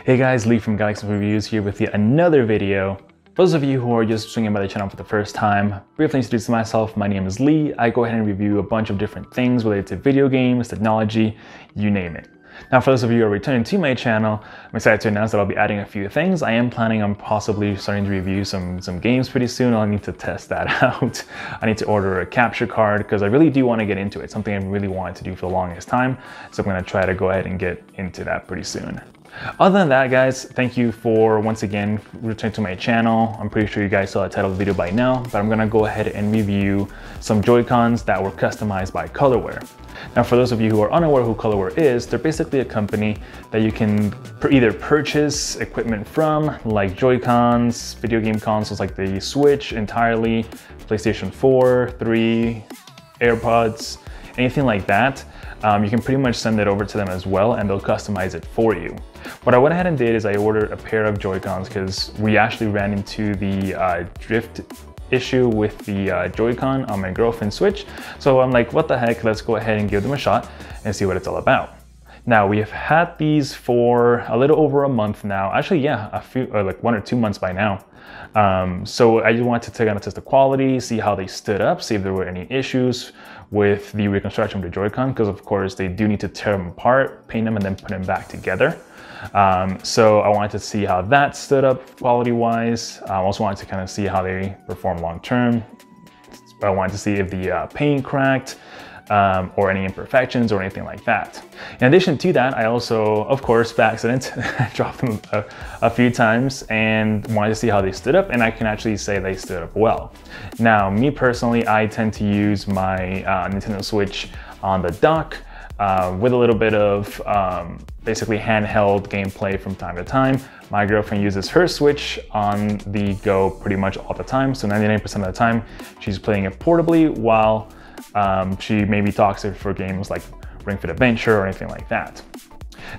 Hey guys, Lee from Galaxy Reviews here with yet another video. For those of you who are just swinging by the channel for the first time, briefly introduce myself, my name is Lee. I go ahead and review a bunch of different things related to video games, technology, you name it. Now for those of you who are returning to my channel, I'm excited to announce that I'll be adding a few things. I am planning on possibly starting to review some games pretty soon. I'll need to test that out. I need to order a capture card because I really do want to get into it. Something I really wanted to do for the longest time. So I'm going to try to go ahead and get into that pretty soon. Other than that, guys, thank you for once again returning to my channel. I'm pretty sure you guys saw the title of the video by now, but I'm gonna go ahead and review some Joy-Cons that were customized by Colorware. Now, for those of you who are unaware who Colorware is, they're basically a company that you can either purchase equipment from, like Joy-Cons, video game consoles like the Switch entirely, PlayStation 4, 3, AirPods, anything like that. You can pretty much send it over to them as well and they'll customize it for you. What I went ahead and did is I ordered a pair of Joy-Cons because we actually ran into the drift issue with the Joy-Con on my girlfriend's Switch. So I'm like, what the heck, let's go ahead and give them a shot and see what it's all about. Now, we have had these for a little over a month now. Actually, yeah, a few, like 1 or 2 months by now. So I just wanted to kind of test the quality, see how they stood up, see if there were any issues with the reconstruction of the Joy-Con, because of course they do need to tear them apart, paint them, and then put them back together. So I wanted to see how that stood up quality-wise. I also wanted to kind of see how they perform long-term. I wanted to see if the paint cracked, or any imperfections or anything like that. In addition to that, I also, of course, by accident, dropped them a few times and wanted to see how they stood up, and I can actually say they stood up well. Now, me personally, I tend to use my Nintendo Switch on the dock with a little bit of basically handheld gameplay from time to time. My girlfriend uses her Switch on the go pretty much all the time, so 99% of the time she's playing it portably while she maybe talks it for games like Ring Fit Adventure or anything like that.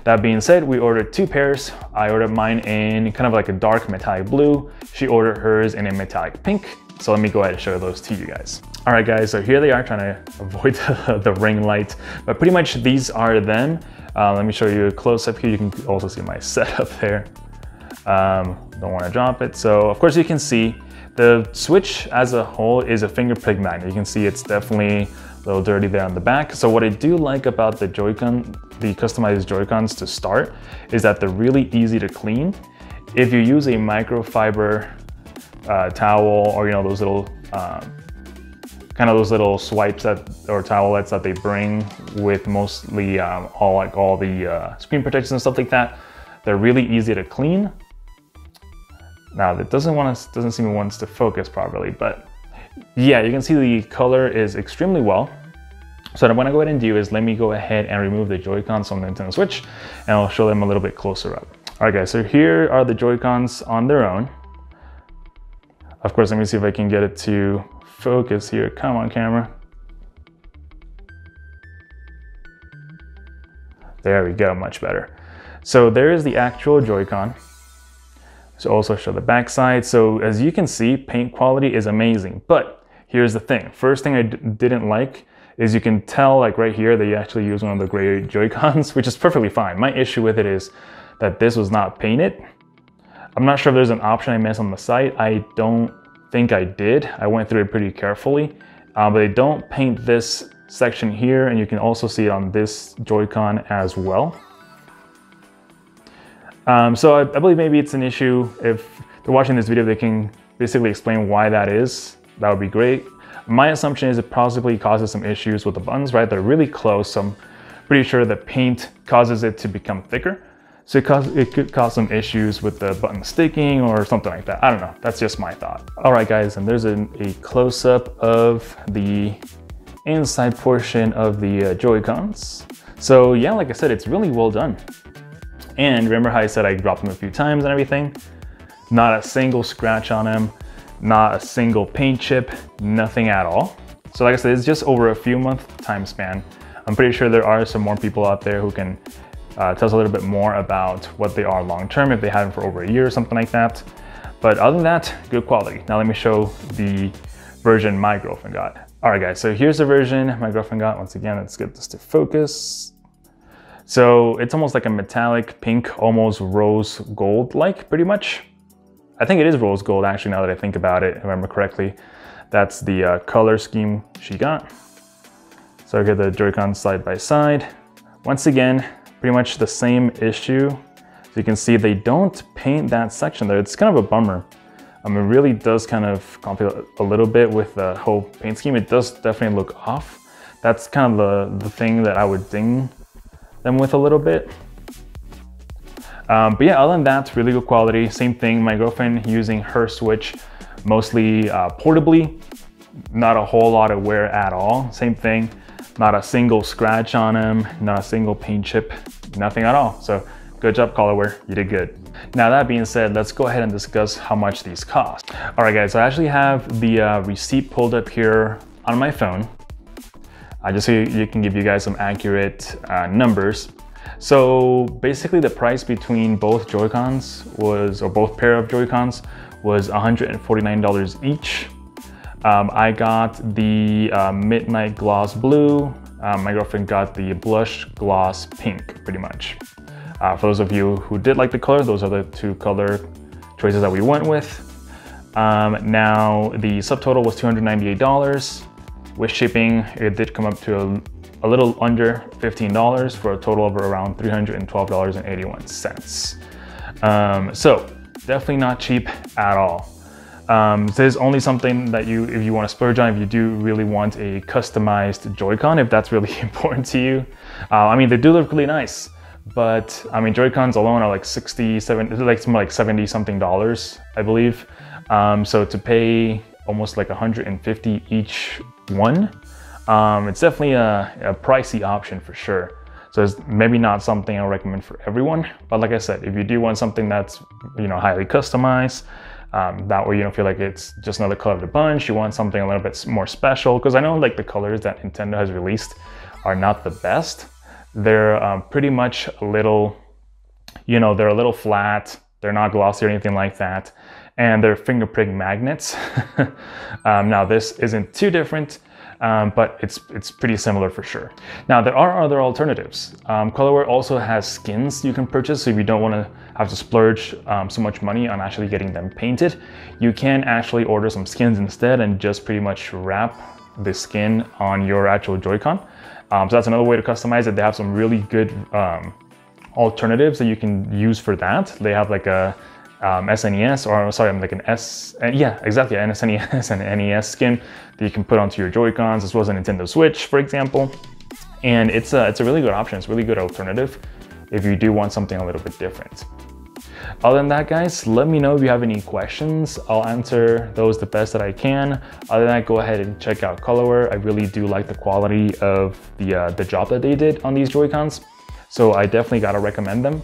That being said, we ordered 2 pairs. I ordered mine in kind of like a dark metallic blue. She ordered hers in a metallic pink. So let me go ahead and show those to you guys. All right, guys, so here they are, trying to avoid the ring light, but pretty much these are them. Let me show you a close up here. You can also see my setup there. Don't want to drop it. So of course you can see the Switch as a whole is a finger prick magnet. You can see it's definitely a little dirty there on the back. So what I do like about the Joy-Con, the customized Joy-Cons to start, is that they're really easy to clean. If you use a microfiber towel, or those little kind of those little swipes or towelettes that they bring with mostly all the screen protectors and stuff like that, they're really easy to clean. Now that doesn't seem wants to focus properly, but yeah, you can see the color is extremely well. So what I'm gonna go ahead and do is let me go ahead and remove the Joy-Cons from the Nintendo Switch, and I'll show them a little bit closer up. All right, guys, so here are the Joy-Cons on their own. Of course, let me see if I can get it to focus here. Come on, camera. There we go, much better. So there is the actual Joy-Con. So also show the back side. So as you can see, paint quality is amazing, but here's the thing. First thing I didn't like is you can tell, like right here, they actually use one of the gray Joy-Cons, which is perfectly fine. My issue with it is that this was not painted. I'm not sure if there's an option I missed on the site. I don't think I did. I went through it pretty carefully, but they don't paint this section here, and you can also see it on this Joy-Con as well. So I believe maybe it's an issue. If they're watching this video, they can basically explain why that is. That would be great. My assumption is it possibly causes some issues with the buttons, right? They're really close, so I'm pretty sure the paint causes it to become thicker. So it could cause some issues with the button sticking or something like that. I don't know, that's just my thought. All right, guys, and there's a close-up of the inside portion of the Joy-Cons. So yeah, like I said, it's really well done. And remember how I said I dropped them a few times and everything? Not a single scratch on them, not a single paint chip, nothing at all. So like I said, it's just over a few month time span. I'm pretty sure there are some more people out there who can tell us a little bit more about what they are long-term, if they had them for over a year or something like that. But other than that, good quality. Now let me show the version my girlfriend got. All right, guys, so here's the version my girlfriend got. Once again, let's get this to focus. So it's almost like a metallic pink, almost rose gold like, pretty much. I think it is rose gold actually, now that I think about it, if I remember correctly. That's the color scheme she got. So I get the Joy-Con side by side. Once again, pretty much the same issue. So you can see they don't paint that section there. It's kind of a bummer. It really does kind of complicate a little bit with the whole paint scheme. It does definitely look off. That's kind of the thing that I would ding them with a little bit. But yeah, other than that, really good quality. Same thing, my girlfriend using her Switch mostly portably. Not a whole lot of wear at all. Same thing, not a single scratch on them, not a single paint chip, nothing at all. So good job, Colorware, you did good. Now that being said, let's go ahead and discuss how much these cost. All right guys, so I actually have the receipt pulled up here on my phone. Just so you can give you guys some accurate numbers. So basically the price between both Joy-Cons was, or both pair of Joy-Cons was $149 each. I got the Midnight Gloss Blue. My girlfriend got the Blush Gloss Pink, pretty much. For those of you who did like the color, those are the two color choices that we went with. Now the subtotal was $298. With shipping, it did come up to a little under $15 for a total of around $312.81. So definitely not cheap at all. This is only something that if you want to splurge on, if you do really want a customized Joy-Con, if that's really important to you. I mean, they do look really nice, but I mean, Joy-Cons alone are like 67, like more like 70 something dollars, I believe. So to pay almost like 150 each one, it's definitely a pricey option for sure. So it's maybe not something I'll recommend for everyone, but like I said, if you do want something that's, you know, highly customized, that way you don't feel like it's just another color of the bunch, you want something a little bit more special, because I know like the colors that Nintendo has released are not the best. They're pretty much a little, you know, they're a little flat, they're not glossy or anything like that, and they're finger prick magnets. Now this isn't too different, but it's pretty similar for sure. Now there are other alternatives. Colorware also has skins you can purchase, so if you don't want to have to splurge so much money on actually getting them painted, you can actually order some skins instead and just pretty much wrap the skin on your actual Joy-Con. So that's another way to customize it. They have some really good alternatives that you can use for that. They have like a SNES, or sorry, like an yeah, exactly, an SNES and an NES skin that you can put onto your Joy-Cons, as well as a Nintendo Switch, for example. And it's a really good option. It's a really good alternative if you do want something a little bit different. Other than that, guys, let me know if you have any questions. I'll answer those the best that I can. Other than that, go ahead and check out Colorware. I really do like the quality of the job that they did on these Joy-Cons, so I definitely gotta recommend them.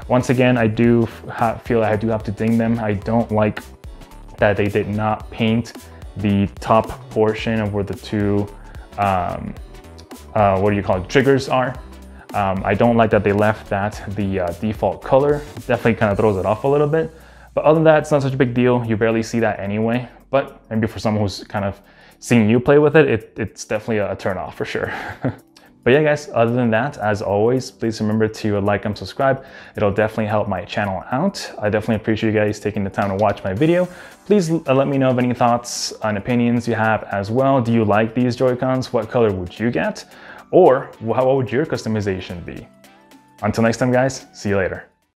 Once again, I do feel like I do have to ding them. I don't like that they did not paint the top portion of where the two, what do you call it, triggers are. I don't like that they left that the default color. Definitely kind of throws it off a little bit. But other than that, it's not such a big deal. You barely see that anyway. But maybe for someone who's kind of seeing you play with it, it's definitely a turn off for sure. But yeah, guys, other than that, as always, please remember to like and subscribe. It'll definitely help my channel out. I definitely appreciate you guys taking the time to watch my video. Please let me know of any thoughts and opinions you have as well. Do you like these Joy-Cons? What color would you get? Or what would your customization be? Until next time, guys, see you later.